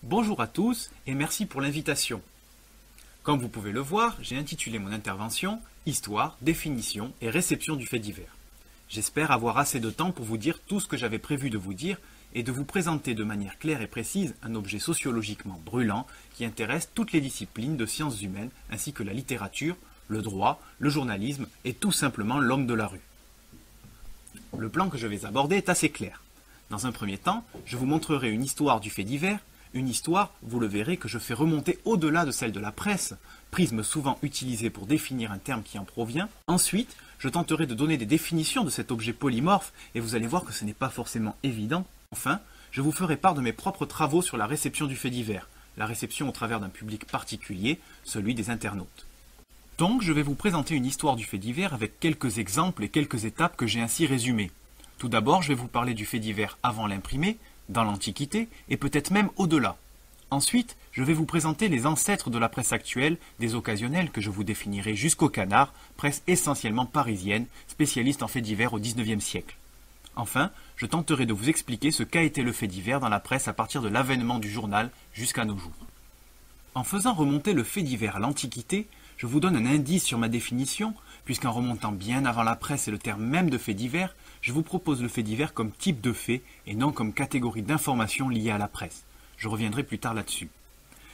Bonjour à tous et merci pour l'invitation. Comme vous pouvez le voir, j'ai intitulé mon intervention « Histoire, définition et réception du fait divers ». J'espère avoir assez de temps pour vous dire tout ce que j'avais prévu de vous dire et de vous présenter de manière claire et précise un objet sociologiquement brûlant qui intéresse toutes les disciplines de sciences humaines ainsi que la littérature, le droit, le journalisme et tout simplement l'homme de la rue. Le plan que je vais aborder est assez clair. Dans un premier temps, je vous montrerai une histoire du fait divers. Une histoire, vous le verrez, que je fais remonter au-delà de celle de la presse, prisme souvent utilisé pour définir un terme qui en provient. Ensuite, je tenterai de donner des définitions de cet objet polymorphe et vous allez voir que ce n'est pas forcément évident. Enfin, je vous ferai part de mes propres travaux sur la réception du fait divers, la réception au travers d'un public particulier, celui des internautes. Donc, je vais vous présenter une histoire du fait divers avec quelques exemples et quelques étapes que j'ai ainsi résumées. Tout d'abord, je vais vous parler du fait divers avant l'imprimé, dans l'Antiquité, et peut-être même au-delà. Ensuite, je vais vous présenter les ancêtres de la presse actuelle, des occasionnels que je vous définirai jusqu'au Canard, presse essentiellement parisienne, spécialiste en faits divers au XIXe siècle. Enfin, je tenterai de vous expliquer ce qu'a été le fait divers dans la presse à partir de l'avènement du journal jusqu'à nos jours. En faisant remonter le fait divers à l'Antiquité, je vous donne un indice sur ma définition, puisqu'en remontant bien avant la presse et le terme même de fait divers, je vous propose le fait divers comme type de fait et non comme catégorie d'informations liées à la presse. Je reviendrai plus tard là-dessus.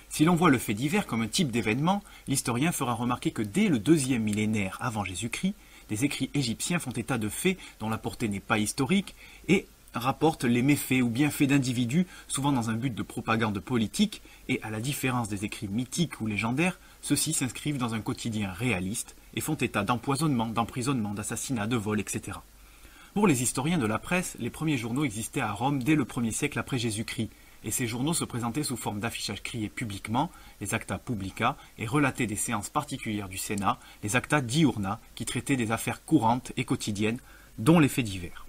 Si l'on voit le fait divers comme un type d'événement, l'historien fera remarquer que dès le 2e millénaire avant Jésus-Christ, des écrits égyptiens font état de faits dont la portée n'est pas historique et rapportent les méfaits ou bienfaits d'individus, souvent dans un but de propagande politique, et à la différence des écrits mythiques ou légendaires, ceux-ci s'inscrivent dans un quotidien réaliste et font état d'empoisonnement, d'emprisonnement, d'assassinat, de vol, etc. Pour les historiens de la presse, les premiers journaux existaient à Rome dès le 1er siècle après Jésus-Christ, et ces journaux se présentaient sous forme d'affichage crié publiquement, les acta publica, et relataient des séances particulières du Sénat, les acta diurna, qui traitaient des affaires courantes et quotidiennes, dont les faits divers.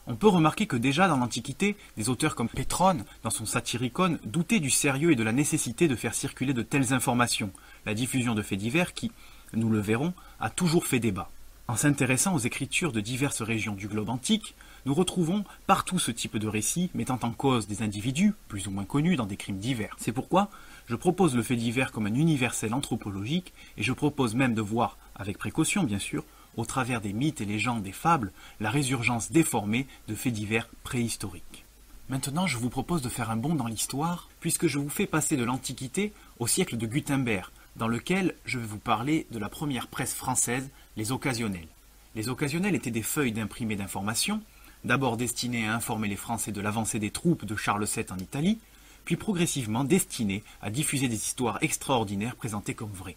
On peut remarquer que déjà dans l'Antiquité, des auteurs comme Pétrone, dans son Satyricon, doutaient du sérieux et de la nécessité de faire circuler de telles informations, la diffusion de faits divers qui, nous le verrons, a toujours fait débat. En s'intéressant aux écritures de diverses régions du globe antique, nous retrouvons partout ce type de récits mettant en cause des individus, plus ou moins connus, dans des crimes divers. C'est pourquoi je propose le fait divers comme un universel anthropologique, et je propose même de voir, avec précaution bien sûr, au travers des mythes et légendes et fables, la résurgence déformée de faits divers préhistoriques. Maintenant, je vous propose de faire un bond dans l'histoire, puisque je vous fais passer de l'Antiquité au siècle de Gutenberg, dans lequel je vais vous parler de la première presse française, les occasionnels. Les occasionnels étaient des feuilles d'imprimés d'information, d'abord destinées à informer les Français de l'avancée des troupes de Charles VII en Italie, puis progressivement destinées à diffuser des histoires extraordinaires présentées comme vraies.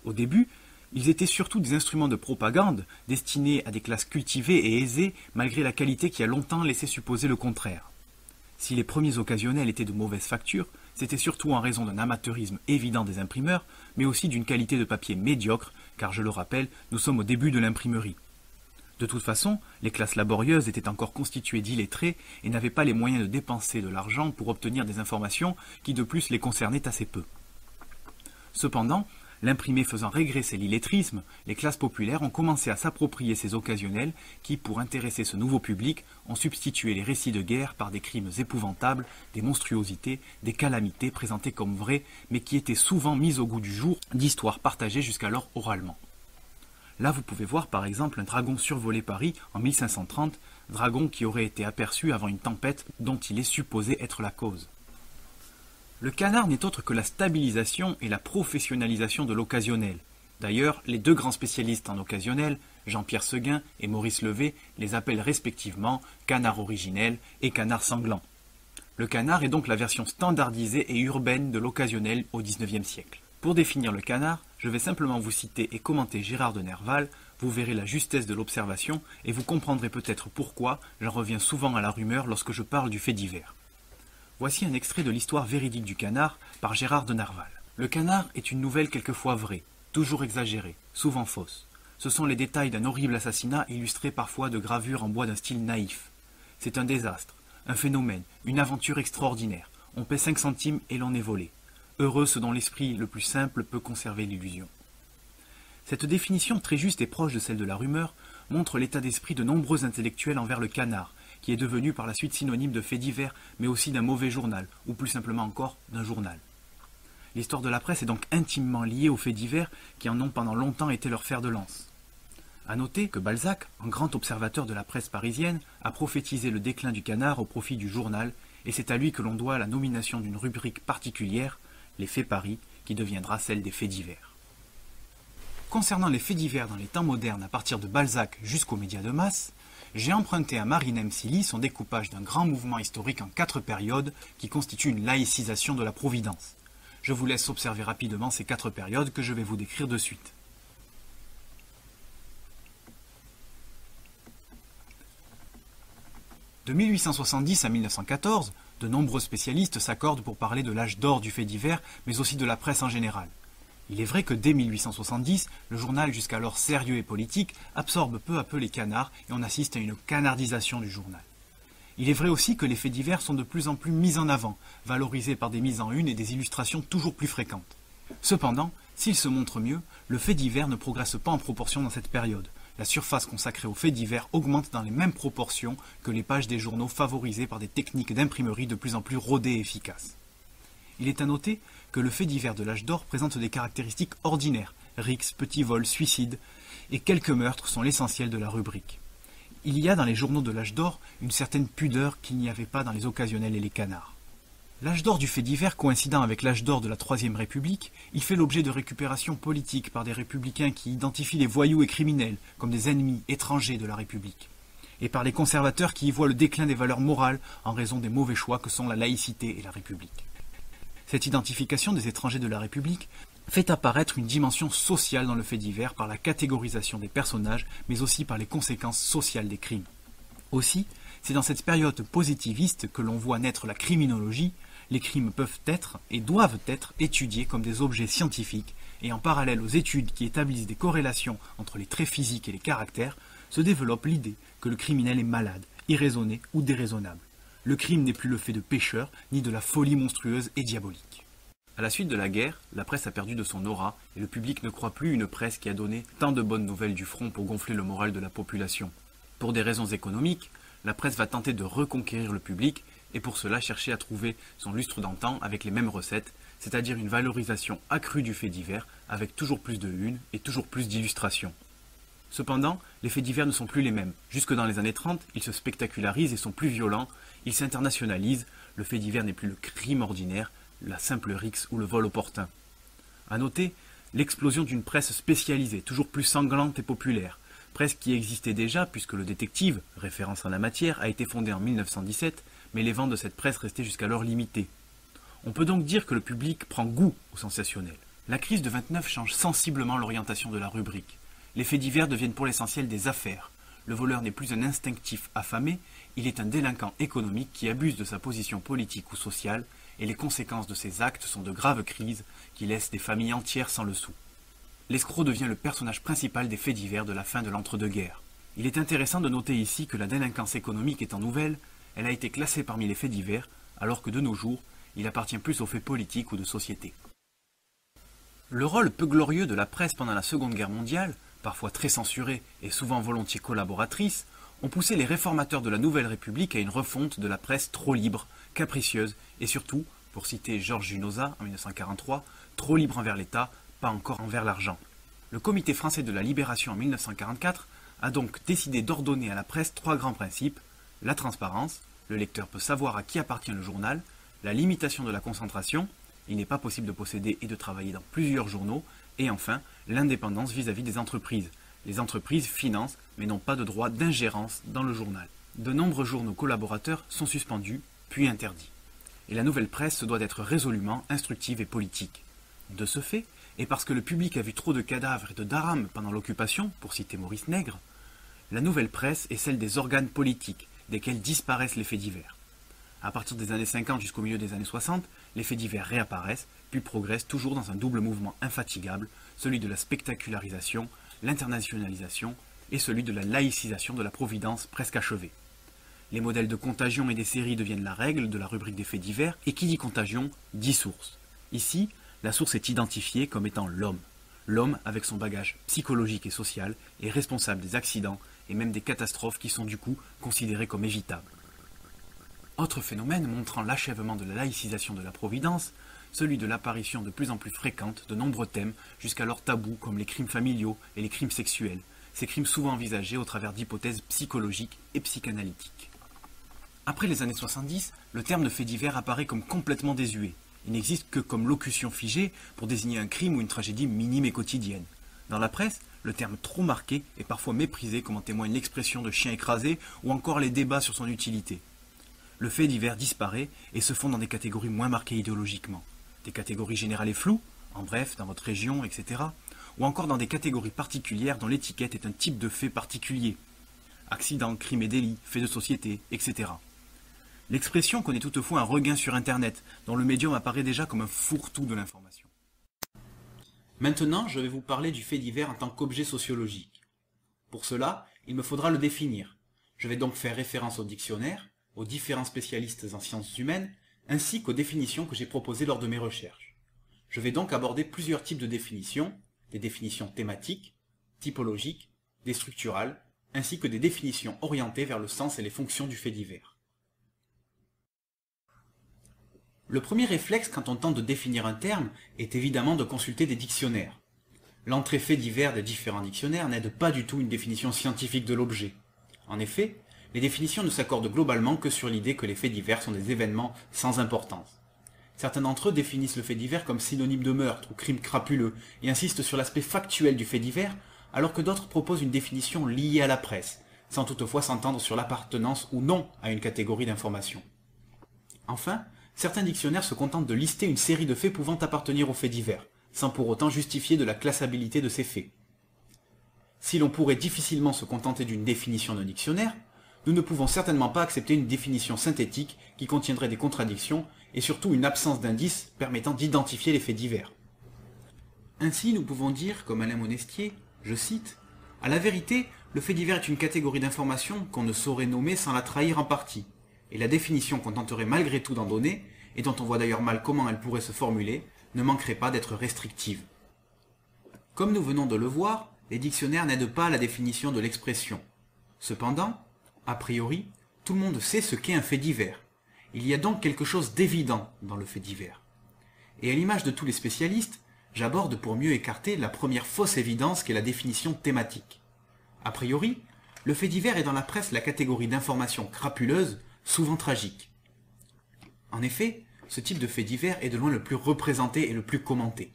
Au début, ils étaient surtout des instruments de propagande destinés à des classes cultivées et aisées malgré la qualité qui a longtemps laissé supposer le contraire. Si les premiers occasionnels étaient de mauvaise facture, c'était surtout en raison d'un amateurisme évident des imprimeurs, mais aussi d'une qualité de papier médiocre, car je le rappelle, nous sommes au début de l'imprimerie. De toute façon, les classes laborieuses étaient encore constituées d'illettrés et n'avaient pas les moyens de dépenser de l'argent pour obtenir des informations qui de plus les concernaient assez peu. Cependant, l'imprimé faisant régresser l'illettrisme, les classes populaires ont commencé à s'approprier ces occasionnels qui, pour intéresser ce nouveau public, ont substitué les récits de guerre par des crimes épouvantables, des monstruosités, des calamités présentées comme vraies, mais qui étaient souvent mises au goût du jour d'histoires partagées jusqu'alors oralement. Là, vous pouvez voir par exemple un dragon survoler Paris en 1530, dragon qui aurait été aperçu avant une tempête dont il est supposé être la cause. Le Canard n'est autre que la stabilisation et la professionnalisation de l'occasionnel. D'ailleurs, les deux grands spécialistes en occasionnel, Jean-Pierre Seguin et Maurice Levé, les appellent respectivement Canard originel et Canard sanglant. Le Canard est donc la version standardisée et urbaine de l'occasionnel au XIXe siècle. Pour définir le Canard, je vais simplement vous citer et commenter Gérard de Nerval, vous verrez la justesse de l'observation et vous comprendrez peut-être pourquoi j'en reviens souvent à la rumeur lorsque je parle du fait divers. Voici un extrait de l'histoire véridique du Canard par Gérard de Nerval. Le Canard est une nouvelle quelquefois vraie, toujours exagérée, souvent fausse. Ce sont les détails d'un horrible assassinat illustrés parfois de gravures en bois d'un style naïf. C'est un désastre, un phénomène, une aventure extraordinaire. On paie 5 centimes et l'on est volé. Heureux ceux dont l'esprit le plus simple peut conserver l'illusion. Cette définition très juste et proche de celle de la rumeur montre l'état d'esprit de nombreux intellectuels envers le Canard, qui est devenu par la suite synonyme de fait divers, mais aussi d'un mauvais journal, ou plus simplement encore d'un journal. L'histoire de la presse est donc intimement liée aux faits divers qui en ont pendant longtemps été leur fer de lance. A noter que Balzac, un grand observateur de la presse parisienne, a prophétisé le déclin du canard au profit du journal, et c'est à lui que l'on doit la nomination d'une rubrique particulière, les faits Paris, qui deviendra celle des faits divers. Concernant les faits divers dans les temps modernes à partir de Balzac jusqu'aux médias de masse, j'ai emprunté à Marinem Silly son découpage d'un grand mouvement historique en 4 périodes qui constitue une laïcisation de la Providence. Je vous laisse observer rapidement ces 4 périodes que je vais vous décrire de suite. De 1870 à 1914, de nombreux spécialistes s'accordent pour parler de l'âge d'or du fait divers, mais aussi de la presse en général. Il est vrai que dès 1870, le journal, jusqu'alors sérieux et politique, absorbe peu à peu les canards et on assiste à une canardisation du journal. Il est vrai aussi que les faits divers sont de plus en plus mis en avant, valorisés par des mises en une et des illustrations toujours plus fréquentes. Cependant, s'il se montre mieux, le fait divers ne progresse pas en proportion dans cette période. La surface consacrée aux faits divers augmente dans les mêmes proportions que les pages des journaux favorisées par des techniques d'imprimerie de plus en plus rodées et efficaces. Il est à noter que le fait divers de l'âge d'or présente des caractéristiques ordinaires, rixes, petits vols, suicides, et quelques meurtres sont l'essentiel de la rubrique. Il y a dans les journaux de l'âge d'or une certaine pudeur qu'il n'y avait pas dans les occasionnels et les canards. L'âge d'or du fait divers coïncidant avec l'âge d'or de la Troisième République, il fait l'objet de récupérations politiques par des républicains qui identifient les voyous et criminels comme des ennemis étrangers de la République, et par les conservateurs qui y voient le déclin des valeurs morales en raison des mauvais choix que sont la laïcité et la République. Cette identification des étrangers de la République fait apparaître une dimension sociale dans le fait divers par la catégorisation des personnages, mais aussi par les conséquences sociales des crimes. Aussi, c'est dans cette période positiviste que l'on voit naître la criminologie. Les crimes peuvent être et doivent être étudiés comme des objets scientifiques, et en parallèle aux études qui établissent des corrélations entre les traits physiques et les caractères, se développe l'idée que le criminel est malade, irraisonné ou déraisonnable. Le crime n'est plus le fait de pécheurs, ni de la folie monstrueuse et diabolique. À la suite de la guerre, la presse a perdu de son aura, et le public ne croit plus une presse qui a donné tant de bonnes nouvelles du front pour gonfler le moral de la population. Pour des raisons économiques, la presse va tenter de reconquérir le public, et pour cela chercher à trouver son lustre d'antan avec les mêmes recettes, c'est-à-dire une valorisation accrue du fait divers, avec toujours plus de une et toujours plus d'illustrations. Cependant, les faits divers ne sont plus les mêmes. Jusque dans les années 30, ils se spectacularisent et sont plus violents, ils s'internationalisent, le fait divers n'est plus le crime ordinaire, la simple rixe ou le vol opportun. À noter l'explosion d'une presse spécialisée, toujours plus sanglante et populaire, presse qui existait déjà puisque le détective, référence en la matière, a été fondé en 1917, mais les ventes de cette presse restaient jusqu'alors limitées. On peut donc dire que le public prend goût au sensationnel. La crise de 29 change sensiblement l'orientation de la rubrique. Les faits divers deviennent pour l'essentiel des affaires. Le voleur n'est plus un instinctif affamé, il est un délinquant économique qui abuse de sa position politique ou sociale, et les conséquences de ses actes sont de graves crises qui laissent des familles entières sans le sou. L'escroc devient le personnage principal des faits divers de la fin de l'entre-deux-guerres. Il est intéressant de noter ici que la délinquance économique étant nouvelle, elle a été classée parmi les faits divers, alors que de nos jours, il appartient plus aux faits politiques ou de société. Le rôle peu glorieux de la presse pendant la Seconde Guerre mondiale, parfois très censurée et souvent volontiers collaboratrice, ont poussé les réformateurs de la Nouvelle République à une refonte de la presse trop libre, capricieuse et surtout, pour citer Georges Junoza en 1943, trop libre envers l'État, pas encore envers l'argent. Le Comité français de la Libération en 1944 a donc décidé d'ordonner à la presse 3 grands principes: la transparence, le lecteur peut savoir à qui appartient le journal, la limitation de la concentration, il n'est pas possible de posséder et de travailler dans plusieurs journaux, et enfin, l'indépendance vis-à-vis des entreprises. Les entreprises financent, mais n'ont pas de droit d'ingérence dans le journal. De nombreux journaux collaborateurs sont suspendus, puis interdits. Et la nouvelle presse se doit d'être résolument instructive et politique. De ce fait, et parce que le public a vu trop de cadavres et de drames pendant l'occupation, pour citer Maurice Nègre, la nouvelle presse est celle des organes politiques, desquels disparaissent les faits divers. À partir des années 50 jusqu'au milieu des années 60, les faits divers réapparaissent, puis progressent toujours dans un double mouvement infatigable, celui de la spectacularisation, l'internationalisation et celui de la laïcisation de la Providence presque achevée. Les modèles de contagion et des séries deviennent la règle de la rubrique des faits divers, et qui dit contagion, dit source. Ici, la source est identifiée comme étant l'homme. L'homme, avec son bagage psychologique et social, est responsable des accidents et même des catastrophes qui sont du coup considérées comme évitables. Autre phénomène montrant l'achèvement de la laïcisation de la Providence, celui de l'apparition de plus en plus fréquente de nombreux thèmes jusqu'alors tabous comme les crimes familiaux et les crimes sexuels, ces crimes souvent envisagés au travers d'hypothèses psychologiques et psychanalytiques. Après les années 70, le terme de fait divers apparaît comme complètement désuet. Il n'existe que comme locution figée pour désigner un crime ou une tragédie minime et quotidienne. Dans la presse, le terme trop marqué est parfois méprisé comme en témoigne l'expression de chien écrasé ou encore les débats sur son utilité. Le fait divers disparaît et se fond dans des catégories moins marquées idéologiquement. Des catégories générales et floues, en bref, dans votre région, etc. Ou encore dans des catégories particulières dont l'étiquette est un type de fait particulier. Accidents, crimes et délits, faits de société, etc. L'expression connaît toutefois un regain sur Internet, dont le médium apparaît déjà comme un fourre-tout de l'information. Maintenant, je vais vous parler du fait divers en tant qu'objet sociologique. Pour cela, il me faudra le définir. Je vais donc faire référence au dictionnaire, aux différents spécialistes en sciences humaines, ainsi qu'aux définitions que j'ai proposées lors de mes recherches. Je vais donc aborder plusieurs types de définitions, des définitions thématiques, typologiques, des structurales, ainsi que des définitions orientées vers le sens et les fonctions du fait divers. Le premier réflexe quand on tente de définir un terme est évidemment de consulter des dictionnaires. L'entrée fait divers des différents dictionnaires n'aide pas du tout une définition scientifique de l'objet. En effet, les définitions ne s'accordent globalement que sur l'idée que les faits divers sont des événements sans importance. Certains d'entre eux définissent le fait divers comme synonyme de meurtre ou crime crapuleux et insistent sur l'aspect factuel du fait divers, alors que d'autres proposent une définition liée à la presse, sans toutefois s'entendre sur l'appartenance ou non à une catégorie d'information. Enfin, certains dictionnaires se contentent de lister une série de faits pouvant appartenir aux faits divers, sans pour autant justifier de la classabilité de ces faits. Si l'on pourrait difficilement se contenter d'une définition d'un dictionnaire, nous ne pouvons certainement pas accepter une définition synthétique qui contiendrait des contradictions et surtout une absence d'indices permettant d'identifier les faits divers. Ainsi, nous pouvons dire, comme Alain Monestier, je cite, « À la vérité, le fait divers est une catégorie d'informations qu'on ne saurait nommer sans la trahir en partie, et la définition qu'on tenterait malgré tout d'en donner, et dont on voit d'ailleurs mal comment elle pourrait se formuler, ne manquerait pas d'être restrictive. » Comme nous venons de le voir, les dictionnaires n'aident pas à la définition de l'expression. Cependant, a priori, tout le monde sait ce qu'est un fait divers. Il y a donc quelque chose d'évident dans le fait divers. Et à l'image de tous les spécialistes, j'aborde pour mieux écarter la première fausse évidence qu'est la définition thématique. A priori, le fait divers est dans la presse la catégorie d'informations crapuleuses, souvent tragiques. En effet, ce type de fait divers est de loin le plus représenté et le plus commenté.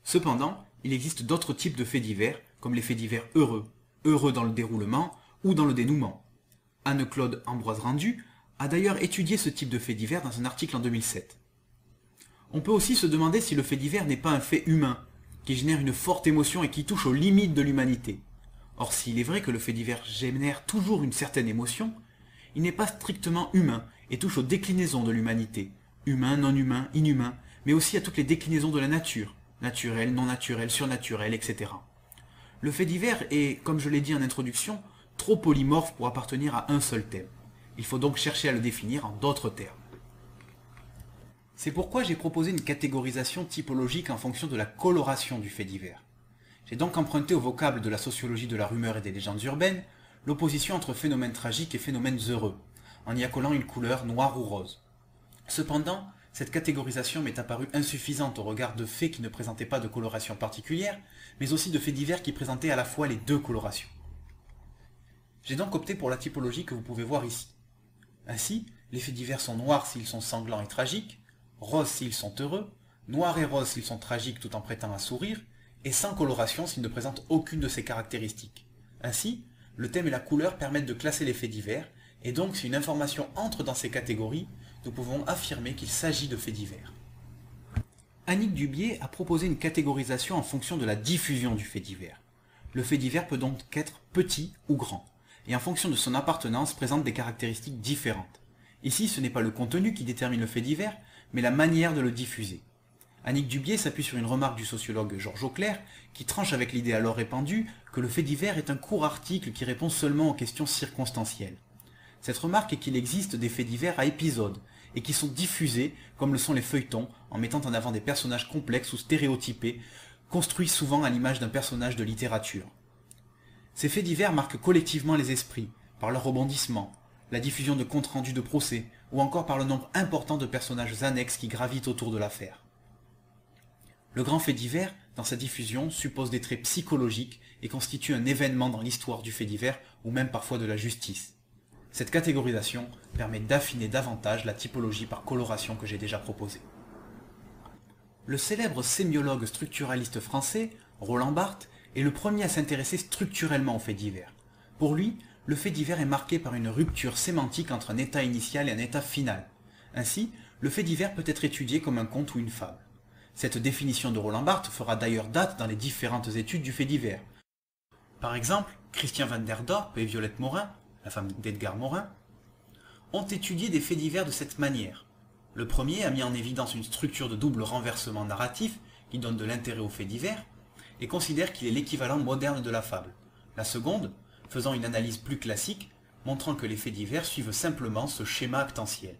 Cependant, il existe d'autres types de faits divers, comme les faits divers heureux, heureux dans le déroulement ou dans le dénouement. Anne-Claude Ambroise-Rendu a d'ailleurs étudié ce type de fait divers dans un article en 2007. On peut aussi se demander si le fait divers n'est pas un fait humain, qui génère une forte émotion et qui touche aux limites de l'humanité. Or, s'il est vrai que le fait divers génère toujours une certaine émotion, il n'est pas strictement humain et touche aux déclinaisons de l'humanité, humain, non humain, inhumain, mais aussi à toutes les déclinaisons de la nature, naturelle, non naturelle, surnaturelle, etc. Le fait divers est, comme je l'ai dit en introduction, trop polymorphe pour appartenir à un seul thème. Il faut donc chercher à le définir en d'autres termes. C'est pourquoi j'ai proposé une catégorisation typologique en fonction de la coloration du fait divers. J'ai donc emprunté au vocable de la sociologie de la rumeur et des légendes urbaines l'opposition entre phénomènes tragiques et phénomènes heureux, en y accolant une couleur noire ou rose. Cependant, cette catégorisation m'est apparue insuffisante au regard de faits qui ne présentaient pas de coloration particulière, mais aussi de faits divers qui présentaient à la fois les deux colorations. J'ai donc opté pour la typologie que vous pouvez voir ici. Ainsi, les faits divers sont noirs s'ils sont sanglants et tragiques, roses s'ils sont heureux, noirs et roses s'ils sont tragiques tout en prêtant à sourire, et sans coloration s'ils ne présentent aucune de ces caractéristiques. Ainsi, le thème et la couleur permettent de classer les faits divers, et donc si une information entre dans ces catégories, nous pouvons affirmer qu'il s'agit de faits divers. Annick Dubié a proposé une catégorisation en fonction de la diffusion du fait divers. Le fait divers peut donc être petit ou grand, et en fonction de son appartenance présente des caractéristiques différentes. Ici, ce n'est pas le contenu qui détermine le fait divers, mais la manière de le diffuser. Annick Dubié s'appuie sur une remarque du sociologue Georges Auclair, qui tranche avec l'idée alors répandue que le fait divers est un court article qui répond seulement aux questions circonstancielles. Cette remarque est qu'il existe des faits divers à épisodes, et qui sont diffusés, comme le sont les feuilletons, en mettant en avant des personnages complexes ou stéréotypés, construits souvent à l'image d'un personnage de littérature. Ces faits divers marquent collectivement les esprits, par leur rebondissement, la diffusion de comptes rendus de procès, ou encore par le nombre important de personnages annexes qui gravitent autour de l'affaire. Le grand fait divers, dans sa diffusion, suppose des traits psychologiques et constitue un événement dans l'histoire du fait divers ou même parfois de la justice. Cette catégorisation permet d'affiner davantage la typologie par coloration que j'ai déjà proposée. Le célèbre sémiologue structuraliste français, Roland Barthes, est le premier à s'intéresser structurellement aux faits divers. Pour lui, le fait divers est marqué par une rupture sémantique entre un état initial et un état final. Ainsi, le fait divers peut être étudié comme un conte ou une fable. Cette définition de Roland Barthes fera d'ailleurs date dans les différentes études du fait divers. Par exemple, Christian van der Dorp et Violette Morin, la femme d'Edgar Morin, ont étudié des faits divers de cette manière. Le premier a mis en évidence une structure de double renversement narratif qui donne de l'intérêt aux faits divers et considère qu'il est l'équivalent moderne de la fable. La seconde, faisant une analyse plus classique, montrant que les faits divers suivent simplement ce schéma actantiel.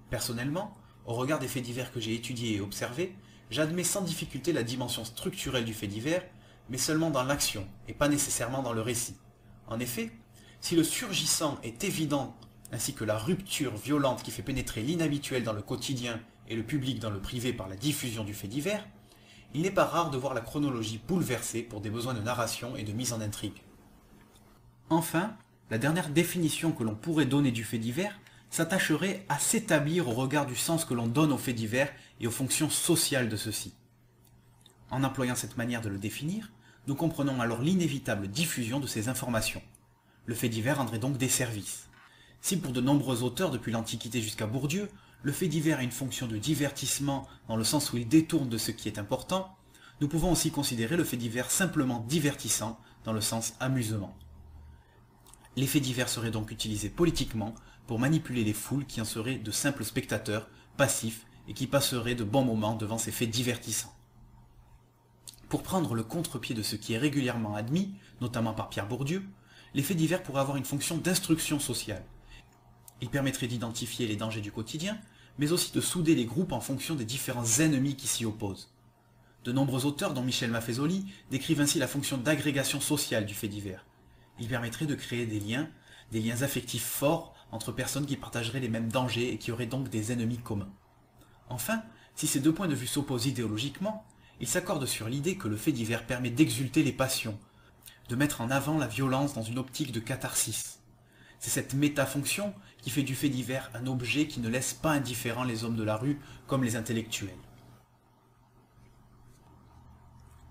Personnellement, au regard des faits divers que j'ai étudiés et observés, j'admets sans difficulté la dimension structurelle du fait divers, mais seulement dans l'action et pas nécessairement dans le récit. En effet, si le surgissant est évident, ainsi que la rupture violente qui fait pénétrer l'inhabituel dans le quotidien et le public dans le privé par la diffusion du fait divers, il n'est pas rare de voir la chronologie bouleversée pour des besoins de narration et de mise en intrigue. Enfin, la dernière définition que l'on pourrait donner du fait divers s'attacherait à s'établir au regard du sens que l'on donne aux faits divers et aux fonctions sociales de ceux-ci. En employant cette manière de le définir, nous comprenons alors l'inévitable diffusion de ces informations. Le fait divers rendrait donc des services. Si pour de nombreux auteurs depuis l'Antiquité jusqu'à Bourdieu, le fait divers a une fonction de divertissement dans le sens où il détourne de ce qui est important, nous pouvons aussi considérer le fait divers simplement divertissant dans le sens amusement. Les faits divers seraient donc utilisés politiquement pour manipuler les foules qui en seraient de simples spectateurs, passifs, et qui passeraient de bons moments devant ces faits divertissants. Pour prendre le contre-pied de ce qui est régulièrement admis, notamment par Pierre Bourdieu, les faits divers pourraient avoir une fonction d'instruction sociale. Ils permettraient d'identifier les dangers du quotidien, mais aussi de souder les groupes en fonction des différents ennemis qui s'y opposent. De nombreux auteurs, dont Michel Maffezoli, décrivent ainsi la fonction d'agrégation sociale du fait divers. Il permettrait de créer des liens affectifs forts entre personnes qui partageraient les mêmes dangers et qui auraient donc des ennemis communs. Enfin, si ces deux points de vue s'opposent idéologiquement, ils s'accordent sur l'idée que le fait divers permet d'exulter les passions, de mettre en avant la violence dans une optique de catharsis. C'est cette métafonction qui fait du fait divers un objet qui ne laisse pas indifférents les hommes de la rue comme les intellectuels.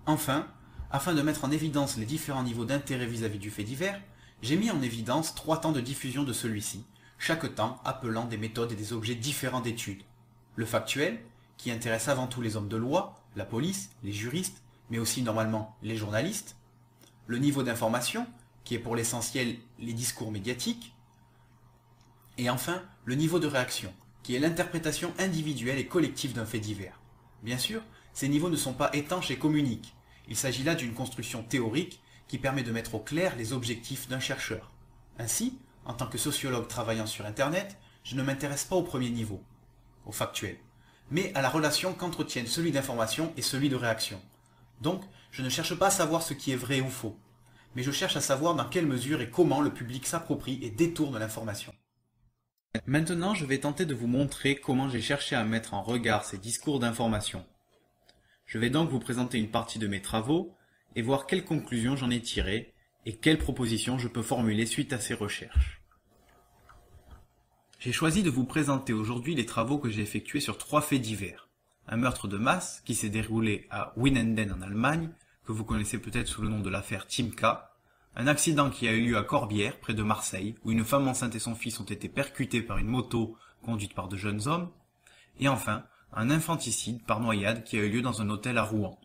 Enfin, afin de mettre en évidence les différents niveaux d'intérêt vis-à-vis du fait divers, j'ai mis en évidence 3 temps de diffusion de celui-ci, chaque temps appelant des méthodes et des objets différents d'étude. Le factuel, qui intéresse avant tout les hommes de loi, la police, les juristes, mais aussi normalement les journalistes. Le niveau d'information, qui est pour l'essentiel les discours médiatiques. Et enfin, le niveau de réaction, qui est l'interprétation individuelle et collective d'un fait divers. Bien sûr, ces niveaux ne sont pas étanches et communiques. Il s'agit là d'une construction théorique qui permet de mettre au clair les objectifs d'un chercheur. Ainsi, en tant que sociologue travaillant sur Internet, je ne m'intéresse pas au premier niveau, au factuel, mais à la relation qu'entretiennent celui d'information et celui de réaction. Donc, je ne cherche pas à savoir ce qui est vrai ou faux, mais je cherche à savoir dans quelle mesure et comment le public s'approprie et détourne l'information. Maintenant, je vais tenter de vous montrer comment j'ai cherché à mettre en regard ces discours d'information. Je vais donc vous présenter une partie de mes travaux et voir quelles conclusions j'en ai tirées et quelles propositions je peux formuler suite à ces recherches. J'ai choisi de vous présenter aujourd'hui les travaux que j'ai effectués sur 3 faits divers. Un meurtre de masse qui s'est déroulé à Winnenden en Allemagne, que vous connaissez peut-être sous le nom de l'affaire Timka, un accident qui a eu lieu à Corbière, près de Marseille, où une femme enceinte et son fils ont été percutés par une moto conduite par de jeunes hommes, et enfin, un infanticide par noyade qui a eu lieu dans un hôtel à Rouen.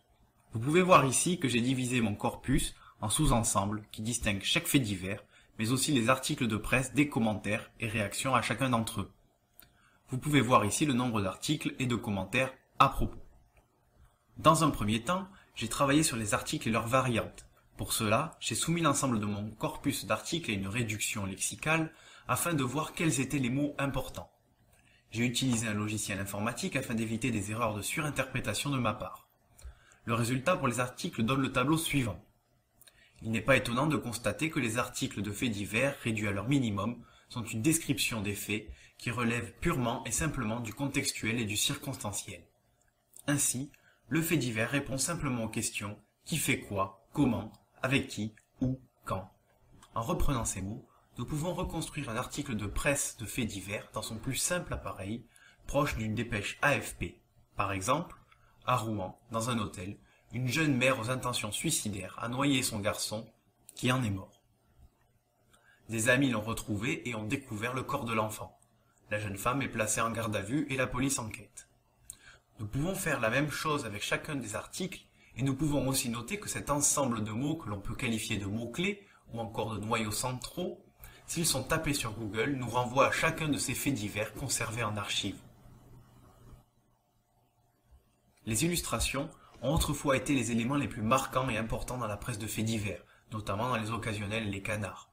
Vous pouvez voir ici que j'ai divisé mon corpus en sous-ensembles qui distinguent chaque fait divers, mais aussi les articles de presse, des commentaires et réactions à chacun d'entre eux. Vous pouvez voir ici le nombre d'articles et de commentaires à propos. Dans un premier temps, j'ai travaillé sur les articles et leurs variantes. Pour cela, j'ai soumis l'ensemble de mon corpus d'articles à une réduction lexicale afin de voir quels étaient les mots importants. J'ai utilisé un logiciel informatique afin d'éviter des erreurs de surinterprétation de ma part. Le résultat pour les articles donne le tableau suivant. Il n'est pas étonnant de constater que les articles de faits divers, réduits à leur minimum, sont une description des faits qui relèvent purement et simplement du contextuel et du circonstanciel. Ainsi, le fait divers répond simplement aux questions qui fait quoi, comment, avec qui, où, quand. En reprenant ces mots, nous pouvons reconstruire un article de presse de faits divers dans son plus simple appareil, proche d'une dépêche AFP. Par exemple, à Rouen, dans un hôtel, une jeune mère aux intentions suicidaires a noyé son garçon, qui en est mort. Des amis l'ont retrouvé et ont découvert le corps de l'enfant. La jeune femme est placée en garde à vue et la police enquête. Nous pouvons faire la même chose avec chacun des articles et nous pouvons aussi noter que cet ensemble de mots que l'on peut qualifier de mots-clés ou encore de noyaux centraux, s'ils sont tapés sur Google, nous renvoient à chacun de ces faits divers conservés en archive. Les illustrations ont autrefois été les éléments les plus marquants et importants dans la presse de faits divers, notamment dans les occasionnels et les canards.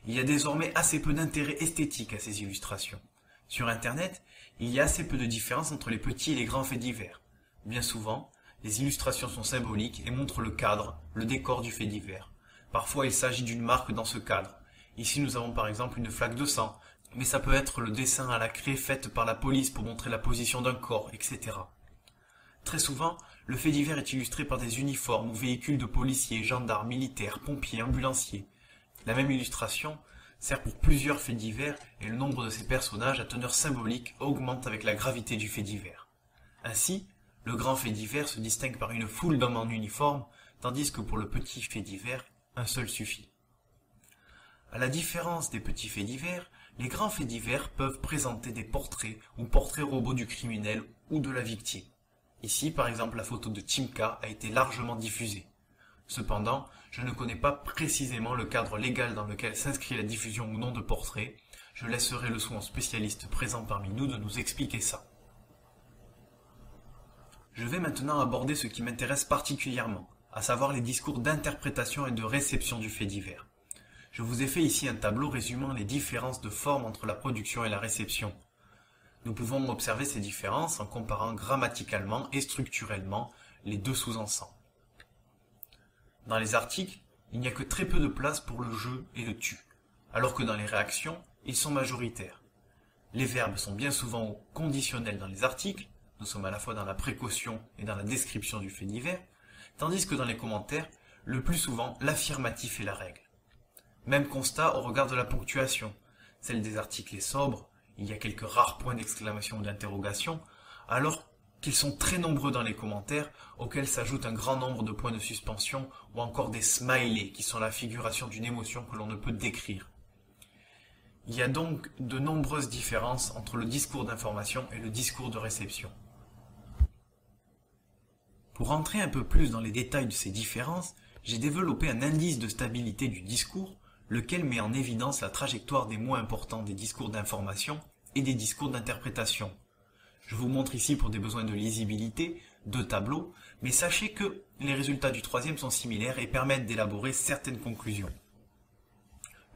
Il y a désormais assez peu d'intérêt esthétique à ces illustrations. Sur Internet, il y a assez peu de différence entre les petits et les grands faits divers. Bien souvent, les illustrations sont symboliques et montrent le cadre, le décor du fait divers. Parfois, il s'agit d'une marque dans ce cadre. Ici, nous avons par exemple une flaque de sang, mais ça peut être le dessin à la craie fait par la police pour montrer la position d'un corps, etc. Très souvent, le fait divers est illustré par des uniformes ou véhicules de policiers, gendarmes, militaires, pompiers, ambulanciers. La même illustration sert pour plusieurs faits divers et le nombre de ces personnages à teneur symbolique augmente avec la gravité du fait divers. Ainsi, le grand fait divers se distingue par une foule d'hommes en uniforme, tandis que pour le petit fait divers, un seul suffit. À la différence des petits faits divers, les grands faits divers peuvent présenter des portraits ou portraits robots du criminel ou de la victime. Ici, par exemple, la photo de Timka a été largement diffusée. Cependant, je ne connais pas précisément le cadre légal dans lequel s'inscrit la diffusion ou non de portraits. Je laisserai le soin aux spécialistes présents parmi nous de nous expliquer ça. Je vais maintenant aborder ce qui m'intéresse particulièrement, à savoir les discours d'interprétation et de réception du fait divers. Je vous ai fait ici un tableau résumant les différences de forme entre la production et la réception. Nous pouvons observer ces différences en comparant grammaticalement et structurellement les deux sous-ensembles. Dans les articles, il n'y a que très peu de place pour le je et le tu, alors que dans les réactions, ils sont majoritaires. Les verbes sont bien souvent conditionnels dans les articles, nous sommes à la fois dans la précaution et dans la description du fait divers, tandis que dans les commentaires, le plus souvent, l'affirmatif est la règle. Même constat au regard de la ponctuation. Celle des articles est sobre, il y a quelques rares points d'exclamation ou d'interrogation, alors qu'ils sont très nombreux dans les commentaires, auxquels s'ajoute un grand nombre de points de suspension ou encore des smileys, qui sont la figuration d'une émotion que l'on ne peut décrire. Il y a donc de nombreuses différences entre le discours d'information et le discours de réception. Pour entrer un peu plus dans les détails de ces différences, j'ai développé un indice de stabilité du discours, lequel met en évidence la trajectoire des mots importants des discours d'information et des discours d'interprétation. Je vous montre ici pour des besoins de lisibilité, deux tableaux, mais sachez que les résultats du troisième sont similaires et permettent d'élaborer certaines conclusions.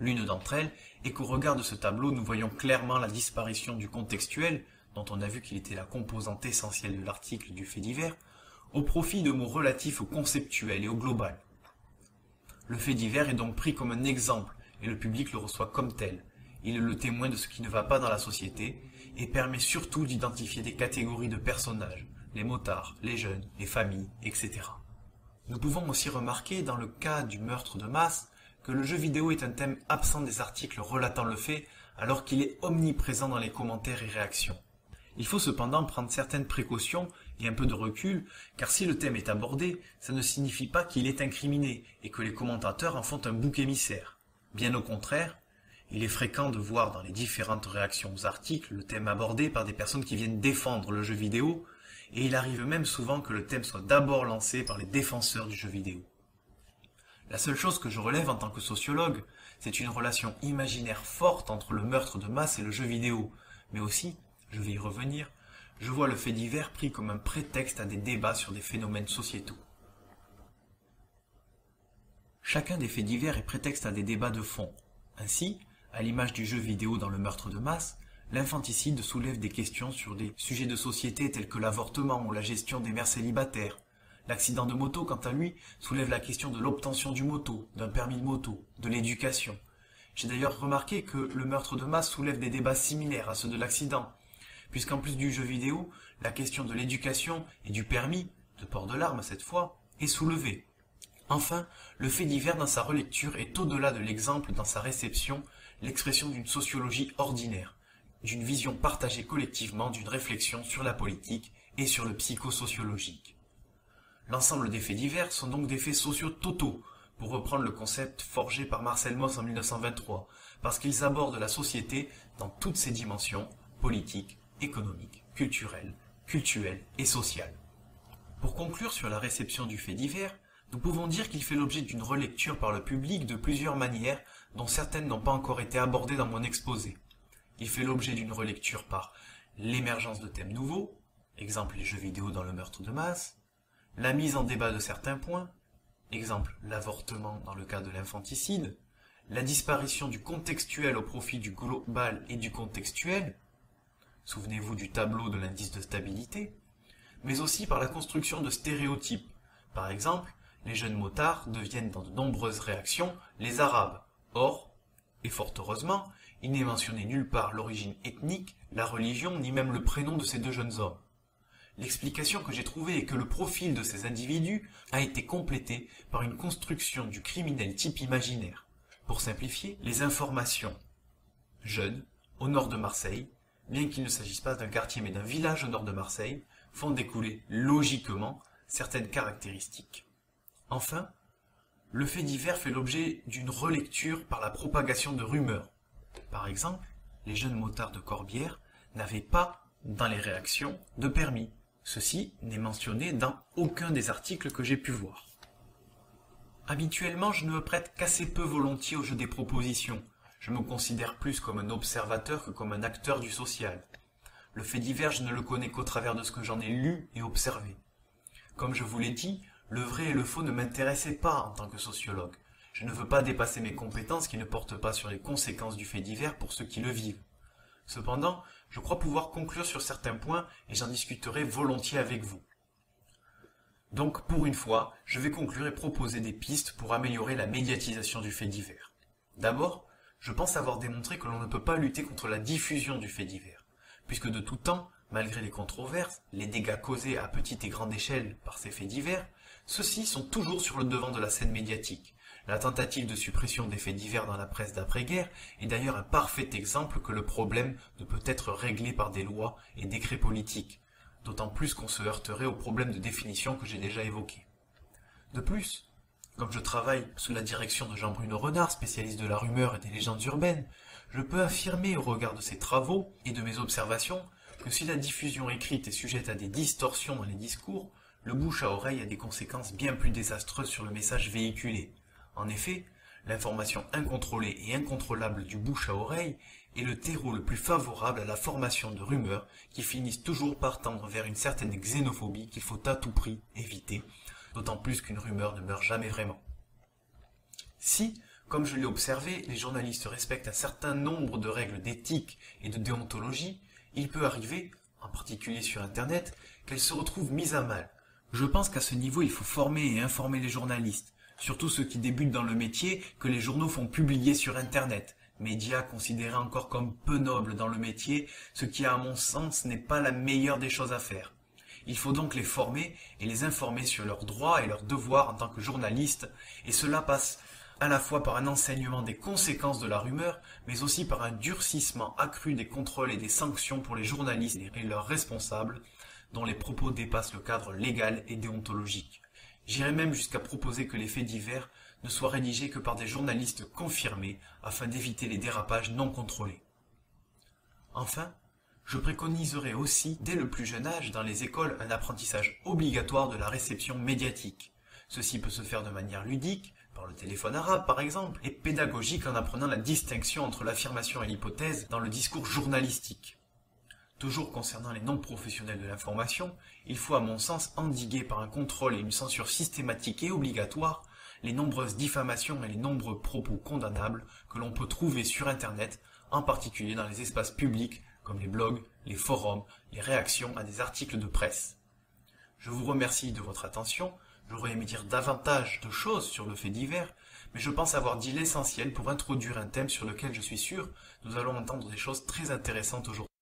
L'une d'entre elles est qu'au regard de ce tableau, nous voyons clairement la disparition du contextuel, dont on a vu qu'il était la composante essentielle de l'article du fait divers, au profit de mots relatifs au conceptuel et au global. Le fait divers est donc pris comme un exemple, et le public le reçoit comme tel. Il est le témoin de ce qui ne va pas dans la société, et permet surtout d'identifier des catégories de personnages, les motards, les jeunes, les familles, etc. Nous pouvons aussi remarquer, dans le cas du meurtre de masse, que le jeu vidéo est un thème absent des articles relatant le fait, alors qu'il est omniprésent dans les commentaires et réactions. Il faut cependant prendre certaines précautions et un peu de recul, car si le thème est abordé, ça ne signifie pas qu'il est incriminé et que les commentateurs en font un bouc émissaire. Bien au contraire, il est fréquent de voir dans les différentes réactions aux articles le thème abordé par des personnes qui viennent défendre le jeu vidéo, et il arrive même souvent que le thème soit d'abord lancé par les défenseur du jeu vidéo. La seule chose que je relève en tant que sociologue, c'est une relation imaginaire forte entre le meurtre de masse et le jeu vidéo, mais aussi, je vais y revenir, je vois le fait divers pris comme un prétexte à des débats sur des phénomènes sociétaux. Chacun des faits divers est prétexte à des débats de fond. Ainsi, à l'image du jeu vidéo dans le meurtre de masse, l'infanticide soulève des questions sur des sujets de société tels que l'avortement ou la gestion des mères célibataires, L'accident de moto, quant à lui, soulève la question de l'obtention du moto, d'un permis de moto, de l'éducation. J'ai d'ailleurs remarqué que le meurtre de masse soulève des débats similaires à ceux de l'accident, puisqu'en plus du jeu vidéo, la question de l'éducation et du permis, de port de l'arme cette fois, est soulevée. Enfin, le fait divers dans sa relecture est au-delà de l'exemple dans sa réception, l'expression d'une sociologie ordinaire, d'une vision partagée collectivement d'une réflexion sur la politique et sur le psychosociologique. L'ensemble des faits divers sont donc des faits sociaux totaux, pour reprendre le concept forgé par Marcel Mauss en 1923, parce qu'ils abordent la société dans toutes ses dimensions, politiques, économiques, culturelles et sociales. Pour conclure sur la réception du fait divers, nous pouvons dire qu'il fait l'objet d'une relecture par le public de plusieurs manières, dont certaines n'ont pas encore été abordées dans mon exposé. Il fait l'objet d'une relecture par l'émergence de thèmes nouveaux, exemple les jeux vidéo dans le meurtre de masse, la mise en débat de certains points, exemple l'avortement dans le cas de l'infanticide, la disparition du contextuel au profit du global et du contextuel, souvenez-vous du tableau de l'indice de stabilité, mais aussi par la construction de stéréotypes. Par exemple, les jeunes motards deviennent dans de nombreuses réactions les Arabes. Or, et fort heureusement, il n'est mentionné nulle part l'origine ethnique, la religion, ni même le prénom de ces deux jeunes hommes. L'explication que j'ai trouvée est que le profil de ces individus a été complété par une construction du criminel type imaginaire. Pour simplifier, les informations jeunes, au nord de Marseille, bien qu'il ne s'agisse pas d'un quartier mais d'un village au nord de Marseille, font découler logiquement certaines caractéristiques. Enfin, le fait divers fait l'objet d'une relecture par la propagation de rumeurs. Par exemple, les jeunes motards de Corbière n'avaient pas, dans les réactions, de permis. Ceci n'est mentionné dans aucun des articles que j'ai pu voir. Habituellement, je ne me prête qu'assez peu volontiers au jeu des propositions. Je me considère plus comme un observateur que comme un acteur du social. Le fait divers, je ne le connais qu'au travers de ce que j'en ai lu et observé. Comme je vous l'ai dit, le vrai et le faux ne m'intéressaient pas en tant que sociologue. Je ne veux pas dépasser mes compétences qui ne portent pas sur les conséquences du fait divers pour ceux qui le vivent. Cependant, je crois pouvoir conclure sur certains points et j'en discuterai volontiers avec vous. Donc, pour une fois, je vais conclure et proposer des pistes pour améliorer la médiatisation du fait divers. D'abord, je pense avoir démontré que l'on ne peut pas lutter contre la diffusion du fait divers, puisque de tout temps, malgré les controverses, les dégâts causés à petite et grande échelle par ces faits divers, ceux-ci sont toujours sur le devant de la scène médiatique. La tentative de suppression des faits divers dans la presse d'après-guerre est d'ailleurs un parfait exemple que le problème ne peut être réglé par des lois et décrets politiques, d'autant plus qu'on se heurterait au problème de définition que j'ai déjà évoqué. De plus, comme je travaille sous la direction de Jean-Bruno Renard, spécialiste de la rumeur et des légendes urbaines, je peux affirmer au regard de ses travaux et de mes observations que si la diffusion écrite est sujette à des distorsions dans les discours, le bouche à oreille a des conséquences bien plus désastreuses sur le message véhiculé. En effet, l'information incontrôlée et incontrôlable du bouche à oreille est le terreau le plus favorable à la formation de rumeurs qui finissent toujours par tendre vers une certaine xénophobie qu'il faut à tout prix éviter, d'autant plus qu'une rumeur ne meurt jamais vraiment. Si, comme je l'ai observé, les journalistes respectent un certain nombre de règles d'éthique et de déontologie, il peut arriver, en particulier sur Internet, qu'elles se retrouvent mises à mal. Je pense qu'à ce niveau, il faut former et informer les journalistes, surtout ceux qui débutent dans le métier que les journaux font publier sur Internet, médias considérés encore comme peu nobles dans le métier, ce qui à mon sens n'est pas la meilleure des choses à faire. Il faut donc les former et les informer sur leurs droits et leurs devoirs en tant que journalistes, et cela passe à la fois par un enseignement des conséquences de la rumeur, mais aussi par un durcissement accru des contrôles et des sanctions pour les journalistes et leurs responsables, dont les propos dépassent le cadre légal et déontologique. J'irais même jusqu'à proposer que les faits divers ne soient rédigés que par des journalistes confirmés afin d'éviter les dérapages non contrôlés. Enfin, je préconiserai aussi, dès le plus jeune âge, dans les écoles, un apprentissage obligatoire de la réception médiatique. Ceci peut se faire de manière ludique, par le téléphone arabe par exemple, et pédagogique en apprenant la distinction entre l'affirmation et l'hypothèse dans le discours journalistique. Toujours concernant les non-professionnels de l'information, il faut à mon sens endiguer par un contrôle et une censure systématique et obligatoire les nombreuses diffamations et les nombreux propos condamnables que l'on peut trouver sur Internet, en particulier dans les espaces publics comme les blogs, les forums, les réactions à des articles de presse. Je vous remercie de votre attention. J'aurais aimé dire davantage de choses sur le fait divers, mais je pense avoir dit l'essentiel pour introduire un thème sur lequel je suis sûr nous allons entendre des choses très intéressantes aujourd'hui.